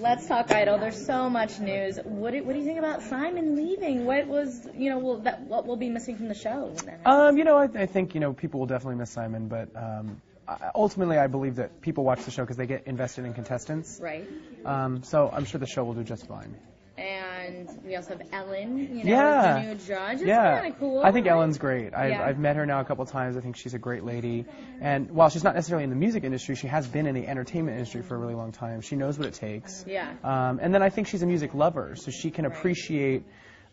Let's talk Idol. There's so much news. What do you think about Simon leaving? What was, what will be missing from the show? I think, people will definitely miss Simon, but ultimately I believe that people watch the show because they get invested in contestants. Right. So I'm sure the show will do just fine. And we also have Ellen, yeah. as the new judge. It's yeah. kind of cool. I think Ellen's great. Yeah. I've met her now a couple times. I think she's a great lady. And while she's not necessarily in the music industry, she has been in the entertainment industry for a really long time. She knows what it takes. Yeah. And then I think she's a music lover, so she can appreciate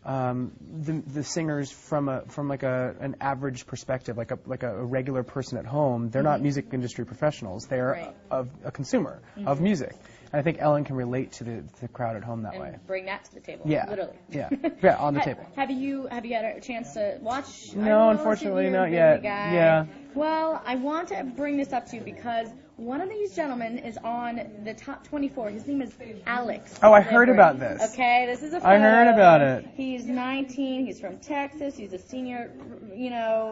the singers from an average perspective, like a regular person at home. They're not music industry professionals. They're a consumer of music. And I think Ellen can relate to the crowd at home that way. Bring that to the table. Yeah. Literally. Yeah. Yeah, on the table. Have you had a chance to watch? No, unfortunately not yet. Yeah. Well, I want to bring this up to you because one of these gentlemen is on the top 24. His name is Alex. Oh, I heard about this. Okay, this is a photo. I heard about it. He's 19. He's from Texas. He's a senior,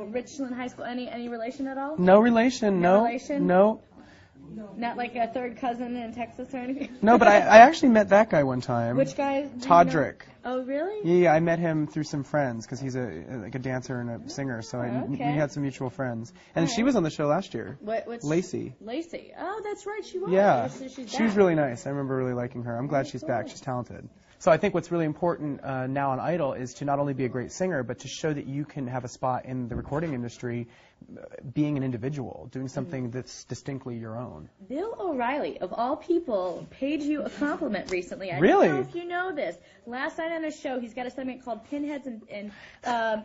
Richland High School. Any relation at all? No relation. No. Relation? No. Not like a third cousin in Texas or anything? No, but I actually met that guy one time. Which guy? Todrick. Oh, really? Yeah, I met him through some friends because he's a dancer and a singer, so we had some mutual friends. And she was on the show last year. What's Lacey. Lacey. Oh, that's right, she was. Yeah, she's she was really nice. I remember really liking her. I'm glad she's back. She's talented. So I think what's really important now on Idol is to not only be a great singer, but to show that you can have a spot in the recording industry being an individual, doing something that's distinctly your own. Bill O'Reilly, of all people, paid you a compliment recently. I Really? don't know if you know this. Last night on his show, he's got a segment called Pinheads and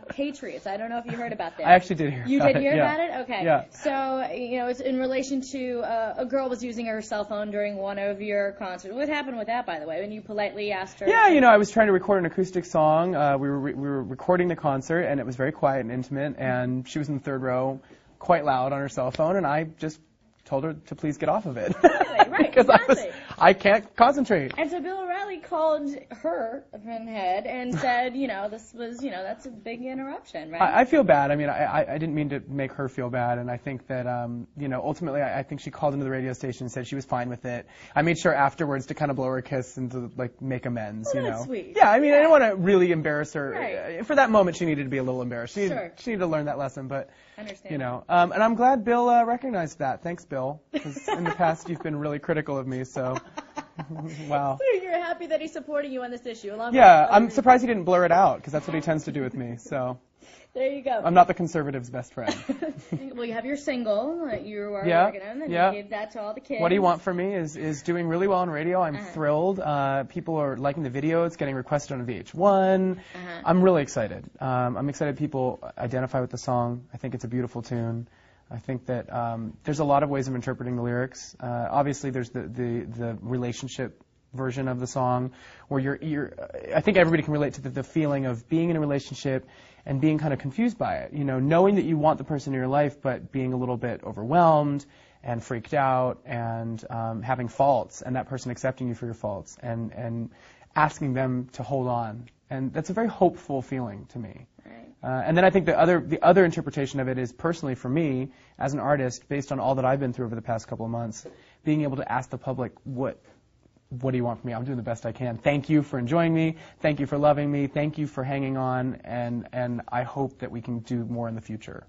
Patriots. I don't know if you heard about that. I actually did hear You about it. did hear about it? Okay. Yeah. So, it's in relation to a girl was using her cell phone during one of your concerts. What happened with that, by the way, when you politely asked her? Yeah, I was trying to record an acoustic song. We were recording the concert, and it was very quiet and intimate, and she was in the third row, quite loud on her cell phone, and I just told her to please get off of it. Right, because I can't concentrate. And so Bill O'Reilly called her a pinhead and said, this was, that's a big interruption, right? I feel bad. I mean, I didn't mean to make her feel bad, and I think that, ultimately I think she called into the radio station and said she was fine with it. I made sure afterwards to kind of blow her a kiss and to, make amends, That's sweet. Yeah, I mean, I didn't want to really embarrass her. Right. For that moment, she needed to be a little embarrassed. She needed to learn that lesson, but, and I'm glad Bill recognized that. Thanks, Bill, because in the past you've been really critical of me, so... Wow. So you're happy that he's supporting you on this issue. I'm surprised he didn't blur it out, because that's what he tends to do with me. So there you go. I'm not the conservative's best friend. Well, you have your single that you are working on, and you gave that to all the kids. What do you want from me is doing really well on radio. I'm thrilled. People are liking the video. It's getting requested on VH1. I'm really excited. I'm excited people identify with the song. I think it's a beautiful tune. I think that there's a lot of ways of interpreting the lyrics. Obviously, there's the relationship version of the song where I think everybody can relate to the feeling of being in a relationship and being kind of confused by it. Knowing that you want the person in your life, but being a little bit overwhelmed and freaked out and having faults, and that person accepting you for your faults and asking them to hold on. And that's a very hopeful feeling to me. And then I think the other interpretation of it is, personally for me, as an artist, based on all that I've been through over the past couple of months, being able to ask the public, what do you want from me? I'm doing the best I can. Thank you for enjoying me. Thank you for loving me. Thank you for hanging on. And I hope that we can do more in the future.